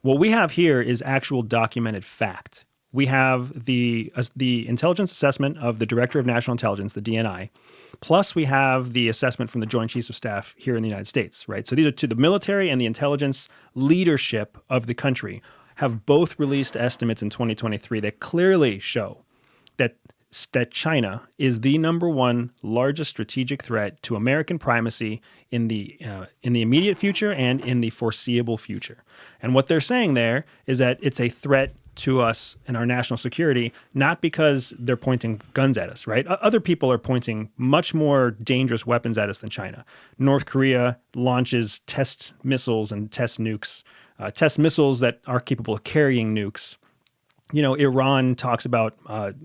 What we have here is actual documented fact. We have the intelligence assessment of the Director of National Intelligence, the DNI, plus we have the assessment from the Joint Chiefs of Staff here in the United States, right? So these are to the military and the intelligence leadership of the country have both released estimates in 2023 that clearly show that China is the number one largest strategic threat to American primacy in the immediate future and in the foreseeable future. And what they're saying there is that it's a threat to us and our national security, not because they're pointing guns at us, right? Other people are pointing much more dangerous weapons at us than China. North Korea launches test missiles and test nukes, test missiles that are capable of carrying nukes. You know, Iran talks about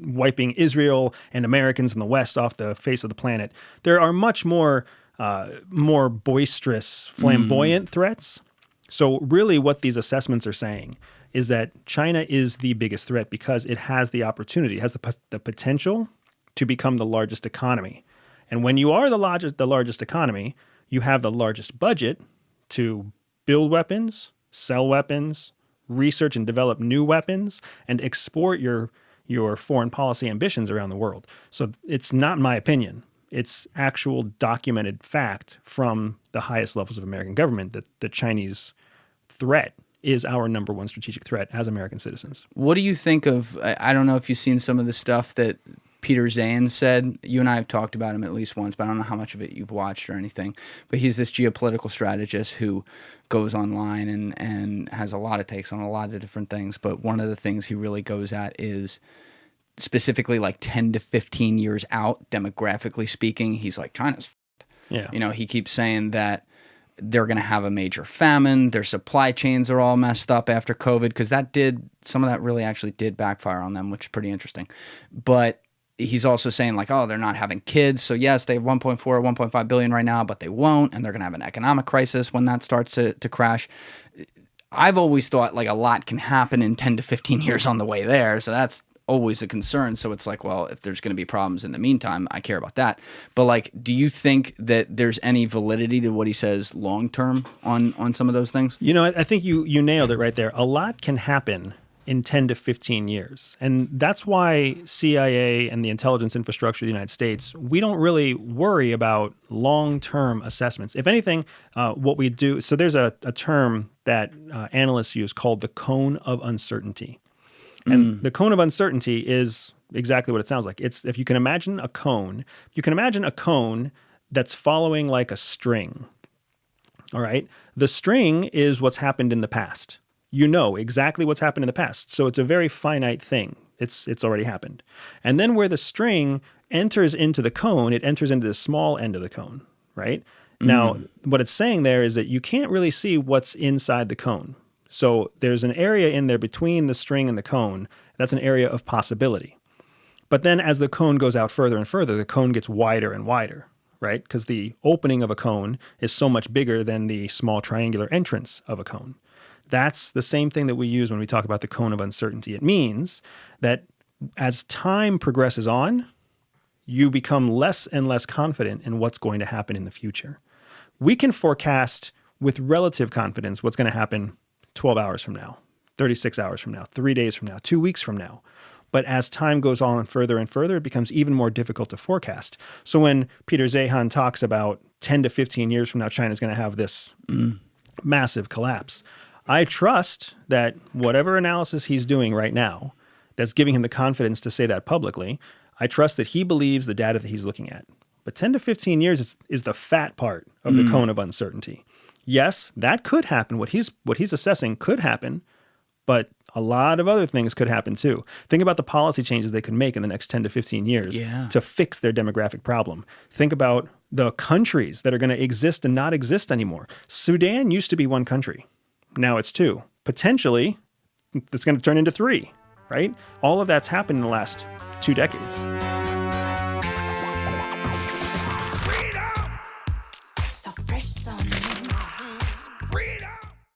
wiping Israel and Americans in the West off the face of the planet. There are much more boisterous, flamboyant threats. So really what these assessments are saying is that China is the biggest threat because it has the opportunity, it has the potential to become the largest economy. And when you are the largest economy, you have the largest budget to build weapons, sell weapons, research and develop new weapons, and export your foreign policy ambitions around the world. So it's not my opinion. It's actual documented fact from the highest levels of American government that the Chinese threat is our number one strategic threat as American citizens. What do you think of, I don't know if you've seen some of the stuff that Peter Zane said. You and I have talked about him at least once, but I don't know how much of it you've watched or anything. But he's this geopolitical strategist who goes online and has a lot of takes on a lot of different things. But one of the things he really goes at is specifically like 10 to 15 years out, demographically speaking. He's like, China's f***ed. Yeah. You know, he keeps saying that they're going to have a major famine. Their supply chains are all messed up after COVID, because some of that really actually did backfire on them, which is pretty interesting. But he's also saying like, oh, they're not having kids. So yes, they have 1.4 or 1.5 billion right now, but they won't. And they're going to have an economic crisis when that starts to crash. I've always thought like a lot can happen in 10 to 15 years on the way there. So that's always a concern. So it's like, well, if there's going to be problems in the meantime, I care about that. But like, do you think that there's any validity to what he says long-term on some of those things? You know, I think you nailed it right there. A lot can happen in 10 to 15 years. And that's why CIA and the intelligence infrastructure of the United States, we don't really worry about long-term assessments. If anything, what we do, so there's a term that analysts use called the cone of uncertainty. And the cone of uncertainty is exactly what it sounds like. It's, if you can imagine a cone, that's following like a string. All right. The string is what's happened in the past. You know exactly what's happened in the past. So it's a very finite thing. It's already happened. And then where the string enters into the cone, it enters into the small end of the cone, right? Now, what it's saying there is that you can't really see what's inside the cone. So there's an area in there between the string and the cone. That's an area of possibility. But then as the cone goes out further and further, the cone gets wider and wider, right? Because the opening of a cone is so much bigger than the small triangular entrance of a cone. That's the same thing that we use when we talk about the cone of uncertainty. It means that as time progresses on, you become less and less confident in what's going to happen in the future. We can forecast with relative confidence what's going to happen 12 hours from now, 36 hours from now, 3 days from now, 2 weeks from now. But as time goes on further and further, it becomes even more difficult to forecast. So when Peter Zeihan talks about 10 to 15 years from now, China's going to have this massive collapse, I trust that whatever analysis he's doing right now that's giving him the confidence to say that publicly, I trust that he believes the data that he's looking at. But 10 to 15 years is the fat part of the cone of uncertainty. Yes, that could happen. What he's assessing could happen, but a lot of other things could happen too. Think about the policy changes they could make in the next 10 to 15 years to fix their demographic problem. Think about the countries that are going to exist and not exist anymore. Sudan used to be one country. Now it's two. Potentially, it's going to turn into three, right? All of that's happened in the last 2 decades.